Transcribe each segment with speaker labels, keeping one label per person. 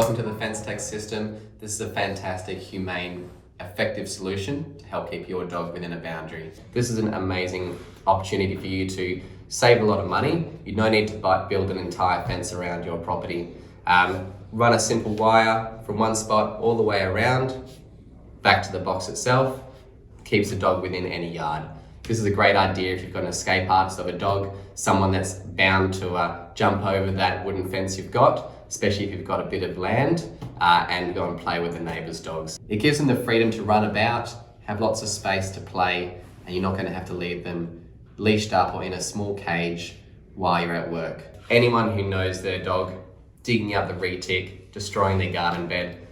Speaker 1: Welcome to the FenceTec System. This is a fantastic, humane, effective solution to help keep your dog within a boundary. This is an amazing opportunity for you to save a lot of money. You don't need to build an entire fence around your property. Run a simple wire from one spot all the way around, back to the box itself, keeps the dog within any yard. This is a great idea if you've got an escape artist of a dog, someone that's bound to jump over that wooden fence you've got, especially if you've got a bit of land and go and play with the neighbour's dogs. It gives them the freedom to run about, have lots of space to play, and you're not going to have to leave them leashed up or in a small cage while you're at work. Anyone who knows their dog digging up the retic, destroying their garden bed,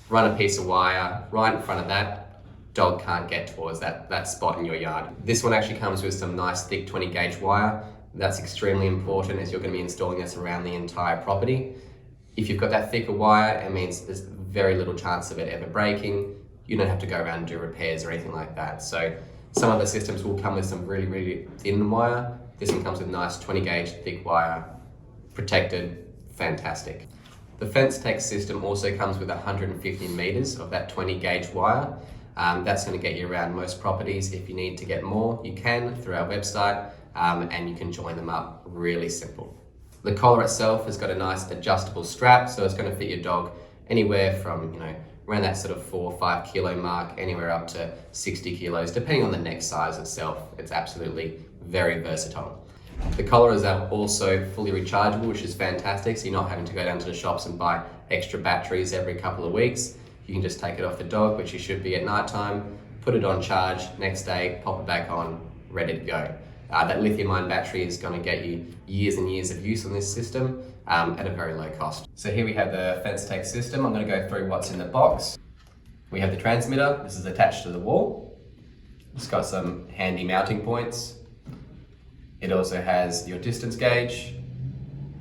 Speaker 1: run a piece of wire right in front of that, dog can't get towards that spot in your yard. This one actually comes with some nice thick 20 gauge wire. That's extremely important as you're going to be installing this around the entire property. If you've got that thicker wire, it means there's very little chance of it ever breaking. You don't have to go around and do repairs or anything like that. So some of the systems will come with some really, really thin wire. This one comes with nice 20 gauge thick wire, protected, fantastic. The FenceTec system also comes with 150 meters of that 20 gauge wire. That's going to get you around most properties. If you need to get more, you can through our website, and you can join them up really simple. The collar itself has got a nice adjustable strap, so it's going to fit your dog anywhere from, around that sort of 4 or 5 kilo mark, anywhere up to 60 kilos, depending on the neck size itself. It's absolutely very versatile. The collar is also fully rechargeable, which is fantastic, so you're not having to go down to the shops and buy extra batteries every couple of weeks. You can just take it off the dog, which you should be at night time, put it on charge, next day, pop it back on, ready to go. That lithium-ion battery is going to get you years and years of use on this system at a very low cost. So here we have the FenceTec system. I'm going to go through what's in the box. We have the transmitter. This is attached to the wall. It's got some handy mounting points. It also has your distance gauge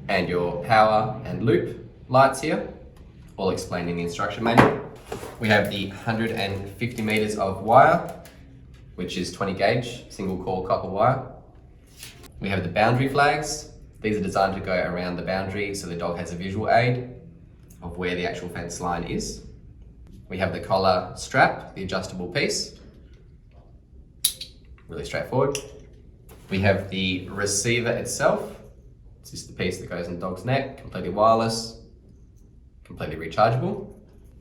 Speaker 1: and your power and loop lights here, all explained in the instruction manual. We have the 150 meters of wire, which is 20 gauge, single core copper wire. We have the boundary flags. These are designed to go around the boundary so the dog has a visual aid of where the actual fence line is. We have the collar strap, the adjustable piece. Really straightforward. We have the receiver itself. It's just the piece that goes in the dog's neck, completely wireless, completely rechargeable.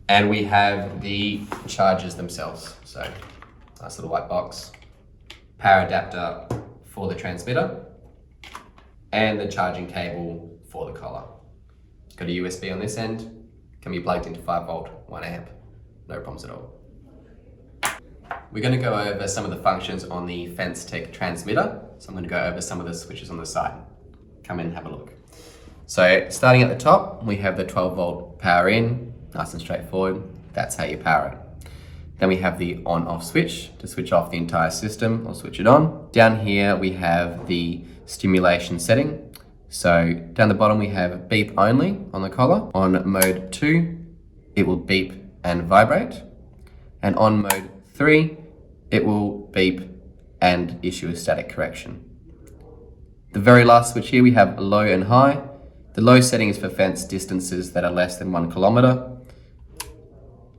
Speaker 1: And we have the chargers themselves. So nice little white box, power adapter for the transmitter, and the charging cable for the collar. Got a USB on this end, can be plugged into 5 volt, 1 amp, no problems at all. We're going to go over some of the functions on the FenceTec transmitter. So I'm going to go over some of the switches on the side. Come in and have a look. So starting at the top, we have the 12 volt power in, nice and straightforward. That's how you power it. Then we have the on-off switch to switch off the entire system or switch it on. Down here we have the stimulation setting. So down the bottom we have beep only on the collar. On mode 2, it will beep and vibrate. And on mode 3, it will beep and issue a static correction. The very last switch here we have low and high. The low setting is for fence distances that are less than 1 kilometer.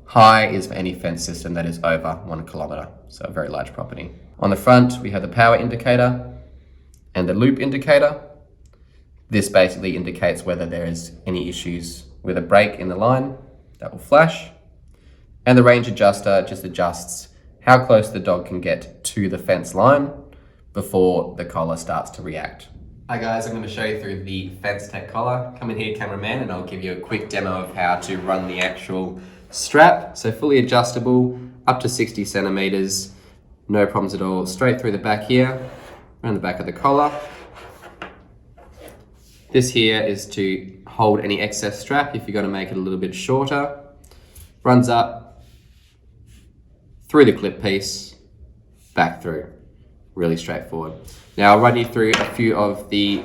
Speaker 1: High is for any fence system that is over 1 kilometer, so a very large property. On the front, we have the power indicator and the loop indicator. This basically indicates whether there is any issues with a break in the line. That will flash. And the range adjuster just adjusts how close the dog can get to the fence line before the collar starts to react. Hi guys, I'm going to show you through the FenceTec collar. Come in here, cameraman, and I'll give you a quick demo of how to run the actual strap. So fully adjustable, up to 60 centimeters, no problems at all. Straight through the back here, around the back of the collar. This here is to hold any excess strap if you're going to make it a little bit shorter. Runs up, through the clip piece, back through. Really straightforward. Now I'll run you through a few of the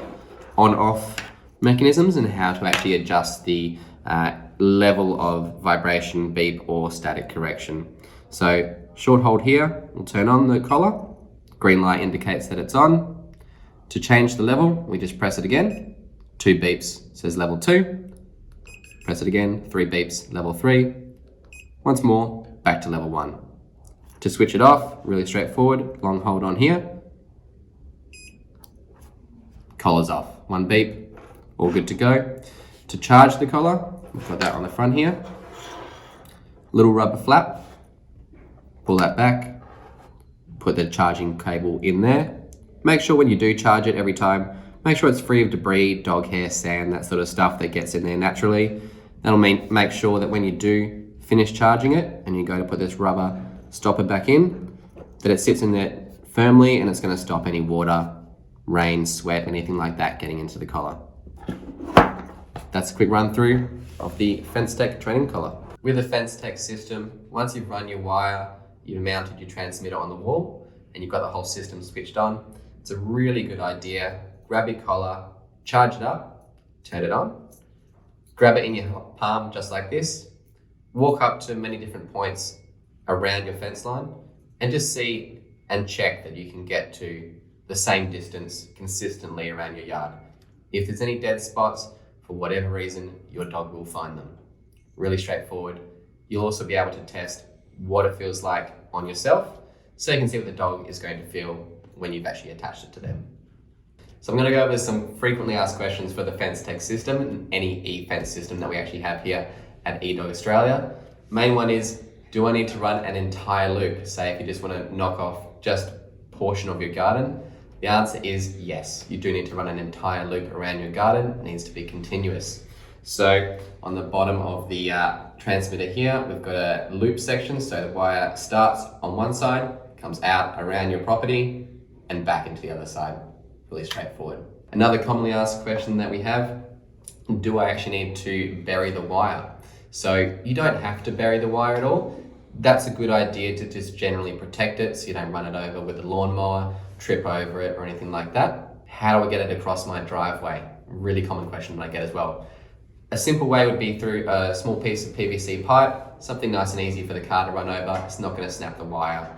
Speaker 1: on-off mechanisms and how to actually adjust the level of vibration, beep or static correction. So short hold here will turn on the collar. Green light indicates that it's on. To change the level, we just press it again. 2 beeps says level 2. Press it again, 3 beeps, level 3. Once more, back to level 1. To switch it off, really straightforward, long hold on here. Collar's off, 1 beep, all good to go. To charge the collar, we've got that on the front here. Little rubber flap, pull that back, put the charging cable in there. Make sure when you do charge it every time, make sure it's free of debris, dog hair, sand, that sort of stuff that gets in there naturally. That'll mean make sure that when you do finish charging it and you go to put this rubber stopper back in, that it sits in there firmly and it's going to stop any water, rain, sweat, anything like that getting into the collar. That's a quick run through of the FenceTec training collar. With the FenceTec system, once you've run your wire, you've mounted your transmitter on the wall, and you've got the whole system switched on, it's a really good idea. Grab your collar, charge it up, turn it on, grab it in your palm just like this, walk up to many different points around your fence line, and just see and check that you can get to the same distance consistently around your yard. If there's any dead spots, for whatever reason, your dog will find them. Really straightforward. You'll also be able to test what it feels like on yourself, so you can see what the dog is going to feel when you've actually attached it to them. So I'm going to go over some frequently asked questions for the FenceTec system and any eFence system that we actually have here at eDog Australia. Main one is, do I need to run an entire loop? Say if you just want to knock off just a portion of your garden. The answer is yes, you do need to run an entire loop around your garden. It needs to be continuous. So on the bottom of the transmitter here, we've got a loop section. So the wire starts on one side, comes out around your property and back into the other side. Really straightforward. Another commonly asked question that we have, do I actually need to bury the wire? So you don't have to bury the wire at all. That's a good idea to just generally protect it so you don't run it over with a lawnmower, trip over it or anything like that. How do I get it across my driveway? Really common question that I get as well. A simple way would be through a small piece of PVC pipe, something nice and easy for the car to run over. It's not going to snap the wire.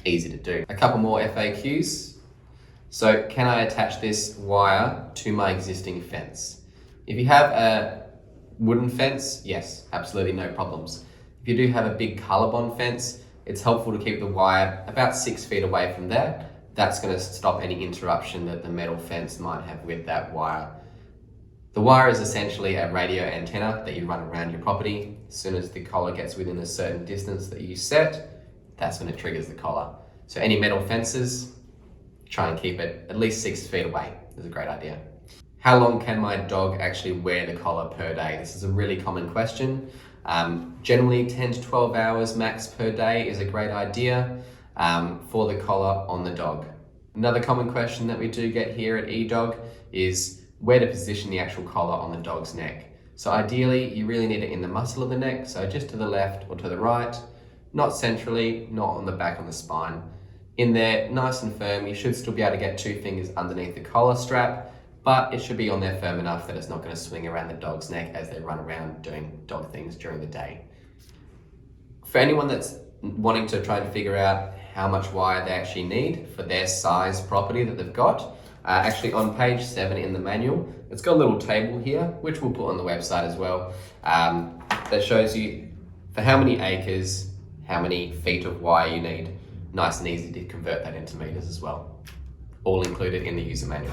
Speaker 1: Easy to do. A couple more FAQs. So can I attach this wire to my existing fence? If you have a wooden fence, yes, absolutely no problems. If you do have a big colorbond fence, it's helpful to keep the wire about 6 feet away from there. That's going to stop any interruption that the metal fence might have with that wire. The wire is essentially a radio antenna that you run around your property. As soon as the collar gets within a certain distance that you set, that's when it triggers the collar. So any metal fences, try and keep it at least 6 feet away. That's a great idea. How long can my dog actually wear the collar per day? This is a really common question. Generally 10 to 12 hours max per day is a great idea for the collar on the dog. Another common question that we do get here at eDog is where to position the actual collar on the dog's neck. So ideally, you really need it in the muscle of the neck, so just to the left or to the right, not centrally, not on the back of the spine. In there, nice and firm, you should still be able to get 2 fingers underneath the collar strap, but it should be on there firm enough that it's not going to swing around the dog's neck as they run around doing dog things during the day. For anyone that's wanting to try and figure out how much wire they actually need for their size property that they've got, actually on page 7 in the manual, it's got a little table here, which we'll put on the website as well, that shows you for how many acres, how many feet of wire you need. Nice and easy to convert that into meters as well. All included in the user manual.